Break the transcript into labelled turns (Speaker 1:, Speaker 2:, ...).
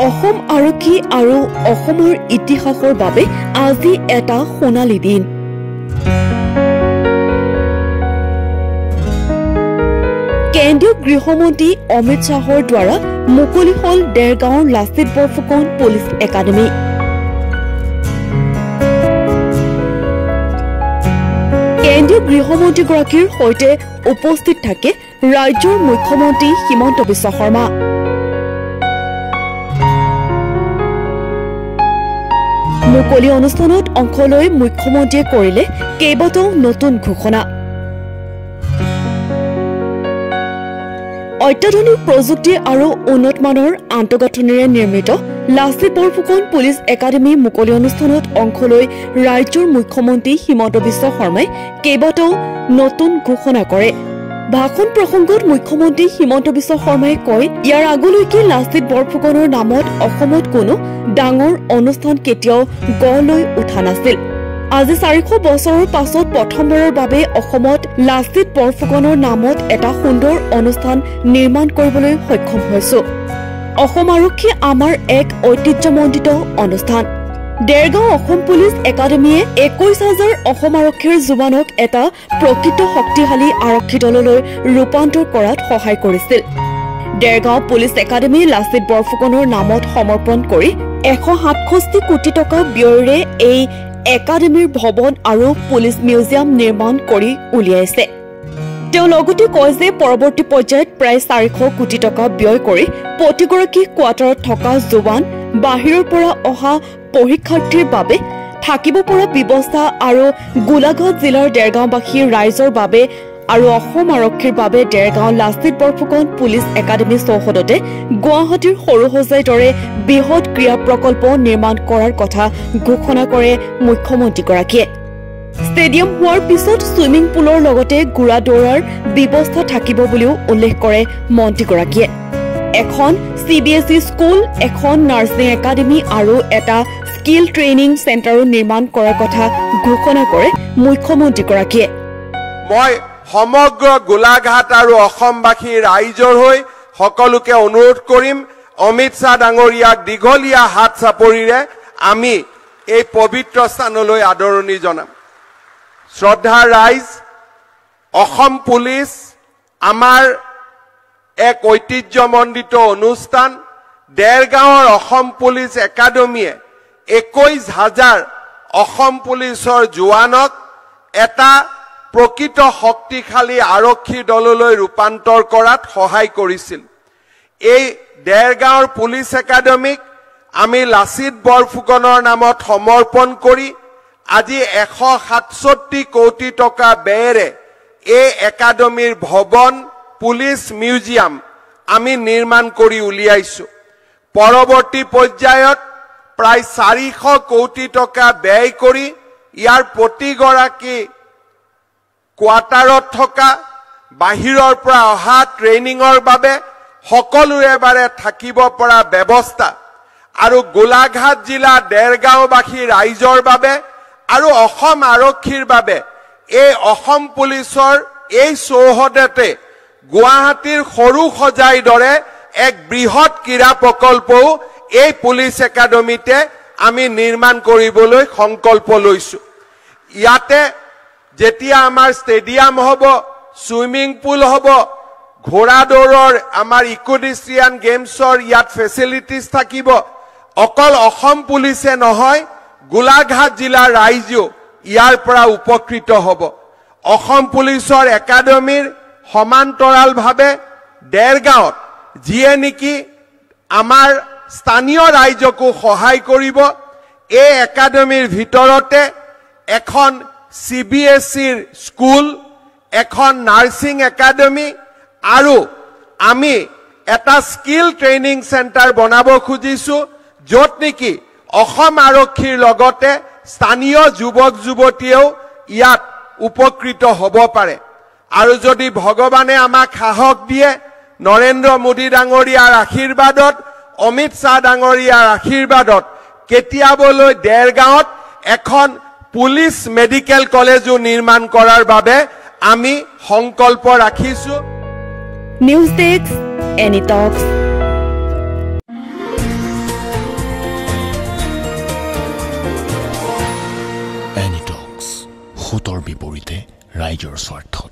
Speaker 1: অসম আৰক্ষী আৰু অসমৰ ইতিহাসৰ বাবে আজি এটা সোণালী দিন। কেন্দ্ৰীয় গৃহমন্ত্ৰী অমিত শ্বাহৰ দ্বাৰা মুকলি হল দেৰগাঁৱৰ লাচিত বৰফুকন পুলিচ একাডেমী। কেন্দ্ৰীয় গৃহমন্ত্ৰীগৰাকীৰ সৈতে উপস্থিত থাকে ৰাজ্যৰ মুখ্যমন্ত্ৰী হিমন্ত বিশ্ব শৰ্মা। মুকলি অনুষ্ঠানত অংশ লৈ মুখ্যমন্ত্ৰীয়ে কৰিলে কেইবাটাও নতুন ঘোষণা। অত্যাধুনিক প্ৰযুক্তি আৰু উন্নতমানৰ আন্তঃগাঁথনিৰে নিৰ্মিত লাচিত বৰফুকন পুলিচ একাডেমী মুকলি অনুষ্ঠানত অংশ লৈ ৰাজ্যৰ মুখ্যমন্ত্ৰী হিমন্ত বিশ্ব শৰ্মাই কেইবাটাও নতুন ঘোষণা কৰে। ভাষণ প্ৰসংগত মুখ্যমন্ত্ৰী হিমন্ত বিশ্ব শৰ্মাই কয়, ইয়াৰ আগলৈকে লাচিত বৰফুকনৰ নামত অসমত কোনো ডাঙৰ অনুষ্ঠান কেতিয়াও গঢ় লৈ উঠা নাছিল। আজি 400 বছৰৰ পাছত প্ৰথমবাৰৰ বাবে অসমত লাচিত বৰফুকনৰ নামত এটা সুন্দৰ অনুষ্ঠান নিৰ্মাণ কৰিবলৈ সক্ষম হৈছো। অসম আৰক্ষী আমাৰ এক ঐতিহ্যমণ্ডিত অনুষ্ঠান। দেৰগাঁও অসম পুলিচ একাডেমীয়ে 21,000 অসম আৰক্ষীৰ জোৱানক এটা প্ৰকৃত শক্তিশালী আৰক্ষী দললৈ ৰূপান্তৰ কৰাত সহায় কৰিছিল। দেৰগাঁও পুলিচ একাডেমী লাচিত বৰফুকনৰ নামত সমৰ্পণ কৰি 167 কোটি টকা ব্যয়েৰে এই একাডেমীৰ ভৱন আৰু পুলিচ মিউজিয়াম নিৰ্মাণ কৰি উলিয়াইছে। তেওঁ লগতে কয় যে পৰৱৰ্তী পৰ্যায়ত প্ৰায় 400 কোটি টকা ব্যয় কৰি প্ৰতিগৰাকী কোৱাৰ্টাৰত থকা জোৱান, বাহিৰৰ পৰা অহা পৰীক্ষাৰ্থীৰ বাবে থাকিব পৰা ব্যৱস্থা আৰু গোলাঘাট জিলাৰ দেৰগাঁওবাসী ৰাইজৰ বাবে আৰু অসম আৰক্ষীৰ বাবে দেৰগাঁও লাচিত বৰফুকন পুলিচ একাডেমী চৌহদতে গুৱাহাটীৰ সৰুসজাইৰ দৰে বৃহৎ ক্ৰীড়া প্ৰকল্প নিৰ্মাণ কৰাৰ কথা ঘোষণা কৰে মুখ্যমন্ত্ৰীগৰাকীয়ে। ষ্টেডিয়াম হোৱাৰ পিছত ছুইমিং পুলৰ লগতে ঘোঁৰা দৌৰাৰ ব্যৱস্থা থাকিব বুলিও উল্লেখ কৰে মন্ত্ৰীগৰাকীয়ে। এখন CBSE স্কুল, এখন নাৰ্ছিং একাডেমী আৰু এটা স্কিল ট্ৰেইনিং চেণ্টাৰো নিৰ্মাণ কৰাৰ কথা ঘোষণা কৰে মুখ্যমন্ত্ৰীগৰাকীয়ে।
Speaker 2: মই সমগ্ৰ গোলাঘাট আৰু অসমবাসী ৰাইজৰ হৈ সকলোকে অনুৰোধ কৰিম, অমিত শ্বাহ ডাঙৰীয়াক দীঘলীয়া হাত চাপৰিৰে আমি এই পবিত্ৰ স্থানলৈ আদৰণি জনাম। শ্ৰদ্ধাৰ ৰাইজ, অসম পুলিচ আমাৰ এক ঐতিহ্যমণ্ডিত অনুষ্ঠান। দেৰগাঁৱৰ অসম পুলিচ একাডেমীয়ে 21,000 অসম পুলিচৰ জোৱানক এটা প্ৰকৃত শক্তিশালী আৰক্ষী দললৈ ৰূপান্তৰ কৰাত সহায় কৰিছিল। এই দেৰগাঁৱৰ পুলিচ একাডেমীক আমি লাচিত বৰফুকনৰ নামত সমৰ্পণ কৰি আজি 167 কোটি টকা ব্যয়েৰে এই একাডেমীৰ ভৱন, পুলিচ মিউজিয়াম আমি নিৰ্মাণ কৰি উলিয়াইছো। পৰৱৰ্তী পৰ্যায়ত প্ৰায় 400 কোটি টকা ব্যয় কৰি ইয়াৰ প্ৰতিগৰাকী কোৱাৰ্টাৰত থকা, বাহিৰৰ পৰা অহা ট্ৰেইনিঙৰ বাবে সকলোৰে বাবে থাকিব পৰা ব্যৱস্থা আৰু গোলাঘাট জিলা দেৰগাঁওবাসী ৰাইজৰ বাবে আৰু অসম আৰক্ষীৰ বাবে এই অসম পুলিচৰ এই চৌহদতে গুৱাহাটীৰ সৰুসজাইৰ দৰে এক বৃহৎ ক্ৰীড়া প্ৰকল্পও এই পুলিচ একাডেমীতে আমি নিৰ্মাণ কৰিবলৈ সংকল্প লৈছো। ইয়াতে যেতিয়া আমাৰ ষ্টেডিয়াম হ'ব, ছুইমিং পুল হ'ব, ঘোঁৰা দৌৰৰ আমাৰ ইকোডিষ্ট্ৰিয়ান গেমছৰ ইয়াত ফেচিলিটিজ থাকিব। অকল অসম পুলিচে নহয়, গোলাঘাট জিলাৰ ৰাইজেও ইয়াৰ পৰা উপকৃত হ'ব। অসম পুলিচৰ একাডেমীৰ সমান্তৰালভাৱে দেৰগাঁৱত যিয়ে নেকি আমাৰ স্থানীয় ৰাইজকো সহায় কৰিব, এই একাডেমীৰ ভিতৰতে এখন CBSE স্কুল, এখন নাৰ্ছিং একাডেমী আৰু আমি এটা স্কিল ট্ৰেইনিং চেণ্টাৰ বনাব খুজিছো, য'ত নেকি অসম আৰক্ষীৰ লগতে স্থানীয় যুৱক যুৱতীয়েও ইয়াত উপকৃত হ'ব পাৰে। আৰু যদি ভগৱানে আমাক সাহস দিয়ে, নৰেন্দ্ৰ মোদী ডাঙৰীয়াৰ আশীৰ্বাদত, অমিত শ্বাহ ডাঙৰীয়াৰ আশীৰ্বাদত কেতিয়াবলৈ দেৰগাঁৱত এখন পুলিচ মেডিকেল কলেজো নিৰ্মাণ কৰাৰ বাবে আমি সংকল্প ৰাখিছো।
Speaker 1: নিউজ ডেস্ক, এনি টক্স।
Speaker 3: এনিটক্স, সোঁতৰ বিপৰীতে ৰাইজৰ স্বাৰ্থত।